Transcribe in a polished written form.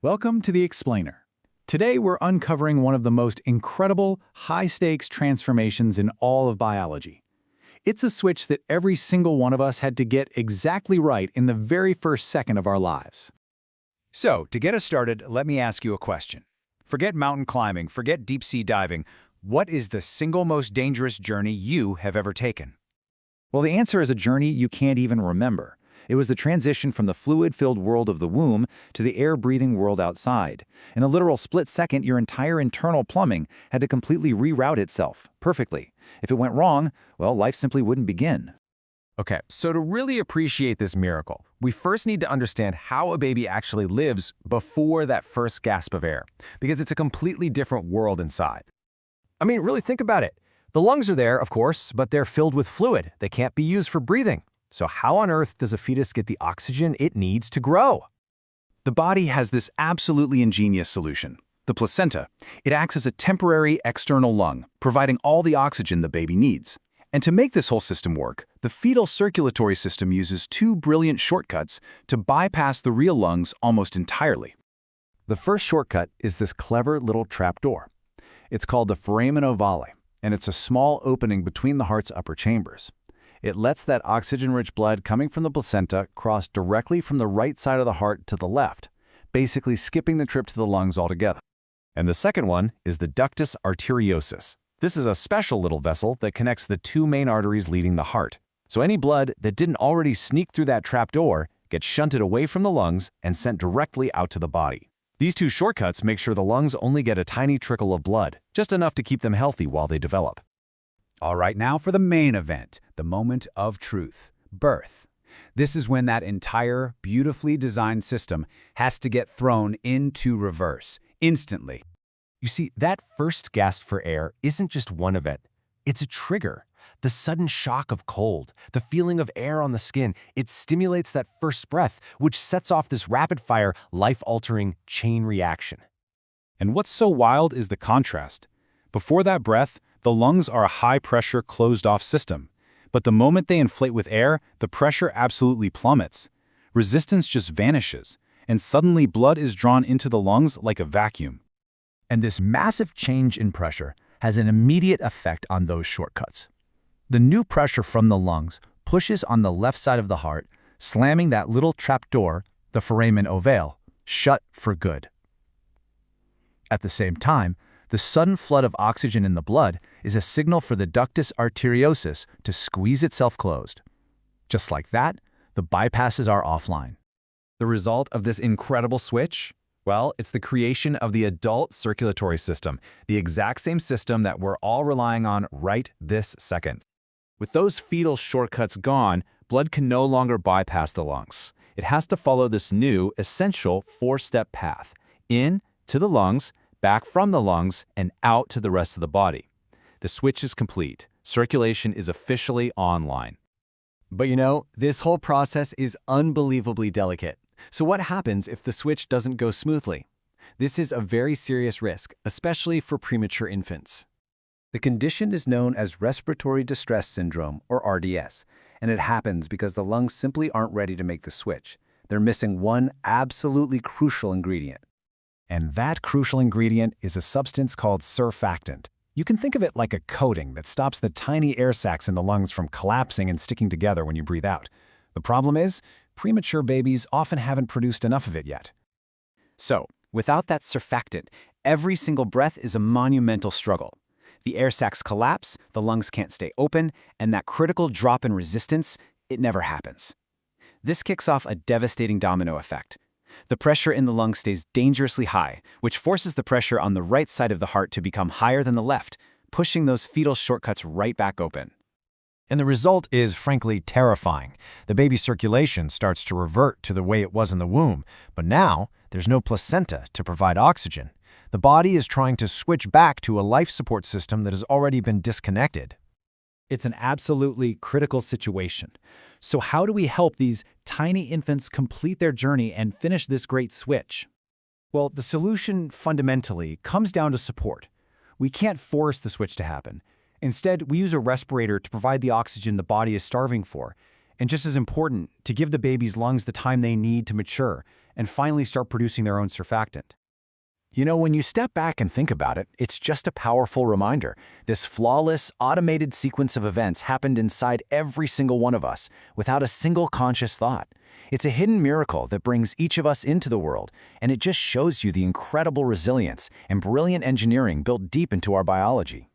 Welcome to The Explainer. Today we're uncovering one of the most incredible, high-stakes transformations in all of biology. It's a switch that every single one of us had to get exactly right in the very first second of our lives. So, to get us started, let me ask you a question. Forget mountain climbing, forget deep-sea diving. What is the single most dangerous journey you have ever taken? Well, the answer is a journey you can't even remember. It was the transition from the fluid-filled world of the womb to the air-breathing world outside. In a literal split second, your entire internal plumbing had to completely reroute itself, perfectly. If it went wrong, well, life simply wouldn't begin. Okay, so to really appreciate this miracle, we first need to understand how a baby actually lives before that first gasp of air, because it's a completely different world inside. I mean, really think about it. The lungs are there, of course, but they're filled with fluid. They can't be used for breathing. So how on earth does a fetus get the oxygen it needs to grow? The body has this absolutely ingenious solution. The placenta. It acts as a temporary external lung, providing all the oxygen the baby needs. And to make this whole system work, the fetal circulatory system uses two brilliant shortcuts to bypass the real lungs almost entirely. The first shortcut is this clever little trapdoor. It's called the foramen ovale, and it's a small opening between the heart's upper chambers. It lets that oxygen-rich blood coming from the placenta cross directly from the right side of the heart to the left, basically skipping the trip to the lungs altogether. And the second one is the ductus arteriosus. This is a special little vessel that connects the two main arteries leading the heart. So any blood that didn't already sneak through that trapdoor gets shunted away from the lungs and sent directly out to the body. These two shortcuts make sure the lungs only get a tiny trickle of blood, just enough to keep them healthy while they develop. All right, now for the main event, the moment of truth, birth. This is when that entire, beautifully designed system has to get thrown into reverse, instantly. You see, that first gasp for air isn't just one event. It's a trigger. The sudden shock of cold, the feeling of air on the skin, it stimulates that first breath, which sets off this rapid-fire, life-altering chain reaction. And what's so wild is the contrast. Before that breath, the lungs are a high-pressure, closed-off system. But the moment they inflate with air, the pressure absolutely plummets. Resistance just vanishes, and suddenly blood is drawn into the lungs like a vacuum. And this massive change in pressure has an immediate effect on those shortcuts. The new pressure from the lungs pushes on the left side of the heart, slamming that little trapdoor, the foramen ovale, shut for good. At the same time, the sudden flood of oxygen in the blood is a signal for the ductus arteriosus to squeeze itself closed. Just like that, the bypasses are offline. The result of this incredible switch? Well, it's the creation of the adult circulatory system, the exact same system that we're all relying on right this second. With those fetal shortcuts gone, blood can no longer bypass the lungs. It has to follow this new, essential four-step path: in, to the lungs, back from the lungs, and out to the rest of the body. The switch is complete. Circulation is officially online. But you know, this whole process is unbelievably delicate. So what happens if the switch doesn't go smoothly? This is a very serious risk, especially for premature infants. The condition is known as respiratory distress syndrome, or RDS, and it happens because the lungs simply aren't ready to make the switch. They're missing one absolutely crucial ingredient. And that crucial ingredient is a substance called surfactant. You can think of it like a coating that stops the tiny air sacs in the lungs from collapsing and sticking together when you breathe out. The problem is, premature babies often haven't produced enough of it yet. So, without that surfactant, every single breath is a monumental struggle. The air sacs collapse, the lungs can't stay open, and that critical drop in resistance, it never happens. This kicks off a devastating domino effect. The pressure in the lungs stays dangerously high, which forces the pressure on the right side of the heart to become higher than the left, pushing those fetal shortcuts right back open. And the result is, frankly, terrifying. The baby's circulation starts to revert to the way it was in the womb, but now there's no placenta to provide oxygen. The body is trying to switch back to a life support system that has already been disconnected. It's an absolutely critical situation. So how do we help these tiny infants complete their journey and finish this great switch? Well, the solution fundamentally comes down to support. We can't force the switch to happen. Instead, we use a respirator to provide the oxygen the body is starving for, and just as important, to give the baby's lungs the time they need to mature and finally start producing their own surfactant. You know, when you step back and think about it, it's just a powerful reminder. This flawless, automated sequence of events happened inside every single one of us, without a single conscious thought. It's a hidden miracle that brings each of us into the world, and it just shows you the incredible resilience and brilliant engineering built deep into our biology.